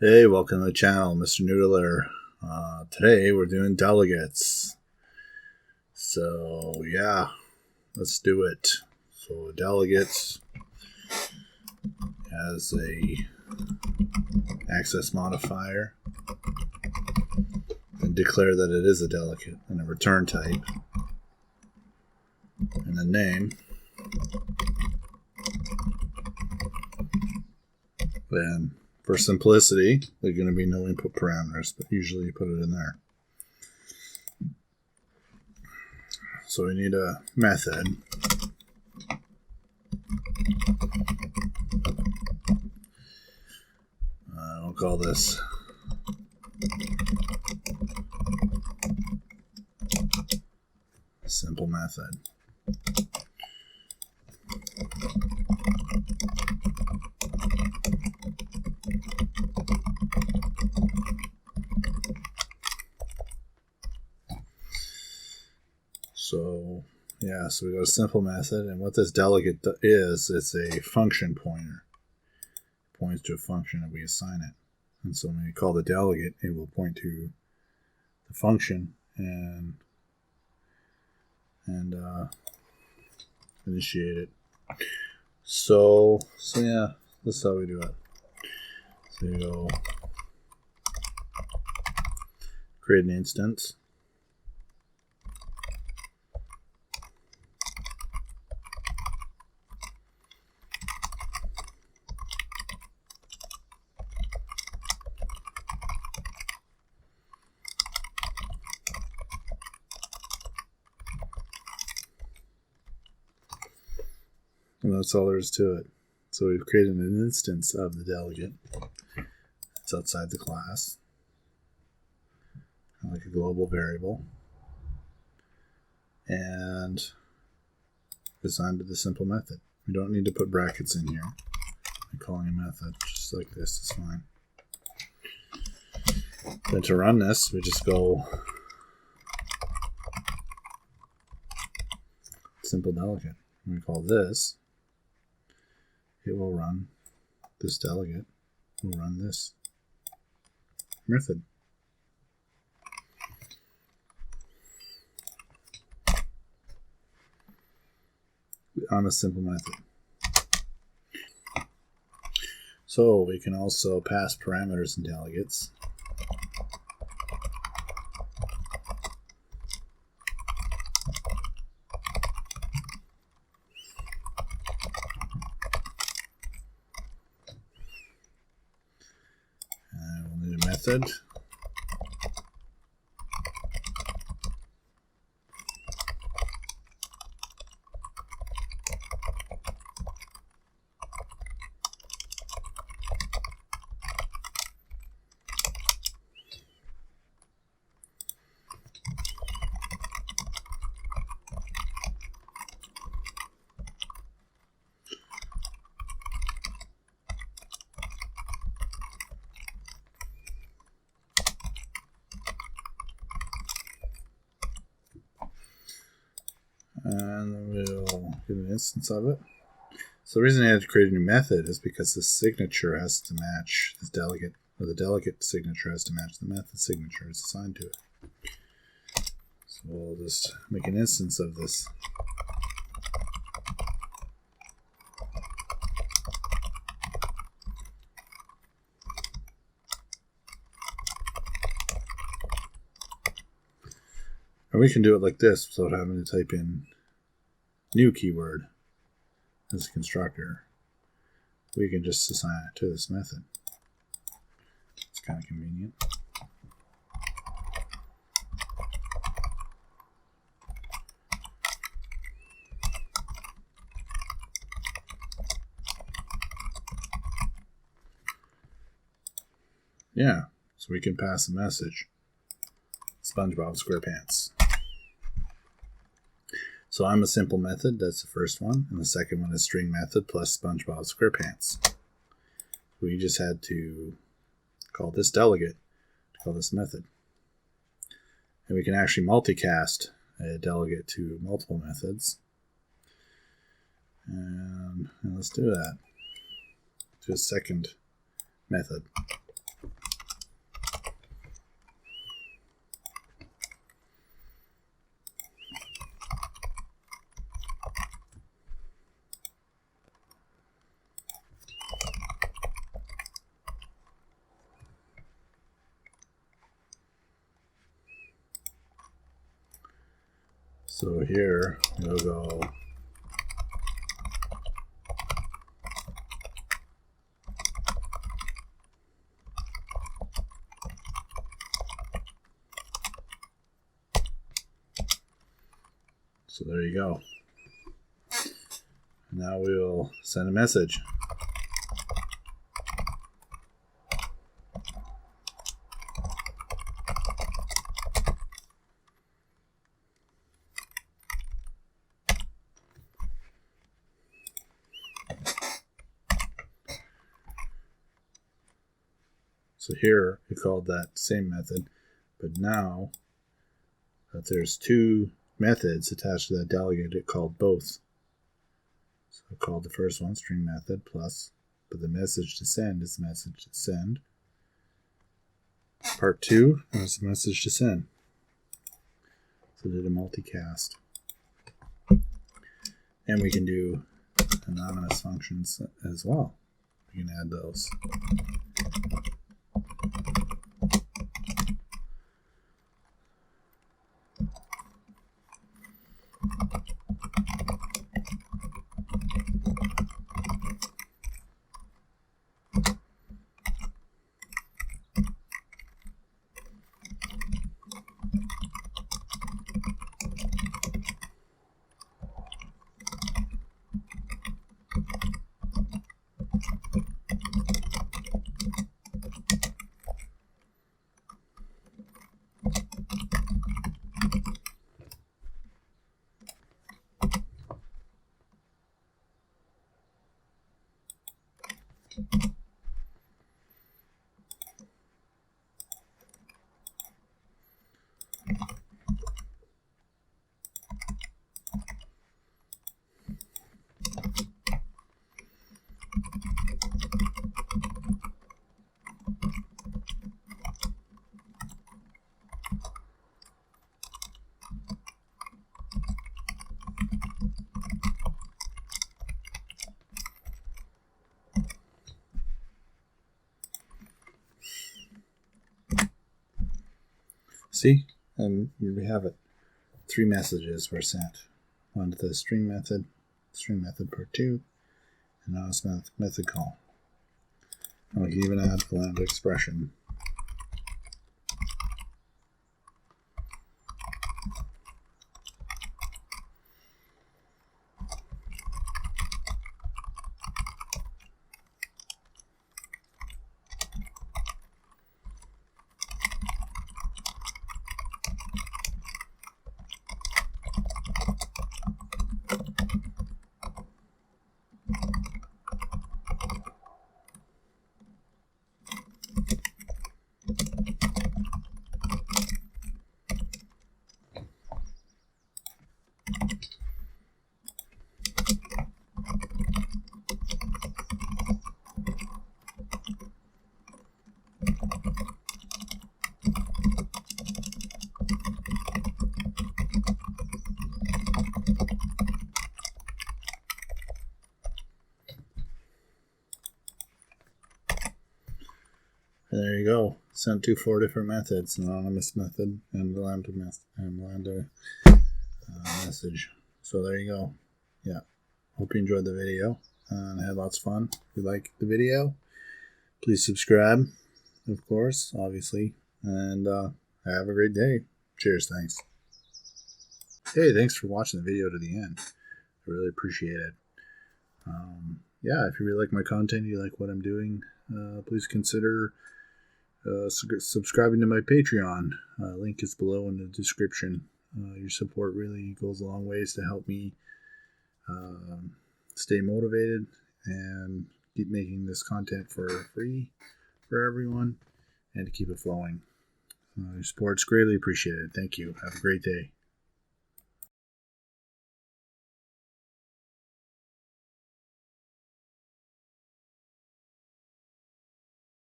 Hey, welcome to the channel, Mr. Noodler. Today we're doing delegates. So yeah, let's do it. So delegates has a access modifier and declare that it is a delegate and a return type and a name. Then for simplicity, there are going to be no input parameters, but usually you put it in there. So we need a method. We'll call this simple method. So we got a simple method, and what this delegate is, it's a function pointer. It points to a function that we assign it. And so when you call the delegate, it will point to the function and initiate it. So yeah, this is how we do it. So you go create an instance. And that's all there is to it. So we've created an instance of the delegate. It's outside the class, like a global variable, and assigned to the simple method. We don't need to put brackets in here. I'm calling a method just like this is fine. Then to run this, we just go simple delegate. And we call this. It will run this delegate. Will run this method. On a simple method. So we can also pass parameters in delegates. And we'll need a method. And we'll get an instance of it. So the reason I had to create a new method is because the signature has to match this delegate, or the delegate signature has to match the method signature it's assigned to it. So we'll just make an instance of this. And we can do it like this without having to type in new keyword as a constructor. We can just assign it to this method. It's kind of convenient. Yeah, so we can pass a message. SpongeBob SquarePants. So I'm a simple method, that's the first one, and the second one is string method plus SpongeBob SquarePants. We just had to call this delegate to call this method. And we can actually multicast a delegate to multiple methods. And let's do that. To a second method. So here we'll go so there you go. Now we'll send a message. So here we called that same method, but now that there's two methods attached to that delegate, it called both. So I called the first one string method plus, but the message to send is the message to send. Part 2 is the message to send. So I did a multicast. And we can do anonymous functions as well. We can add those. See, and here we have it. 3 messages were sent. One to the string method part 2, and now it's method call. And we can even add the lambda expression. And there you go. Sent to 4 different methods: anonymous method and the lambda message. So there you go. Yeah. Hope you enjoyed the video and had lots of fun. If you like the video, please subscribe, of course, obviously. And have a great day. Cheers. Thanks. Hey, thanks for watching the video to the end. I really appreciate it. Yeah, if you really like my content, you like what I'm doing, please consider subscribing to my Patreon. Link is below in the description. Your support really goes a long ways to help me stay motivated and keep making this content for free for everyone and to keep it flowing. Your support's greatly appreciated. Thank you. Have a great day.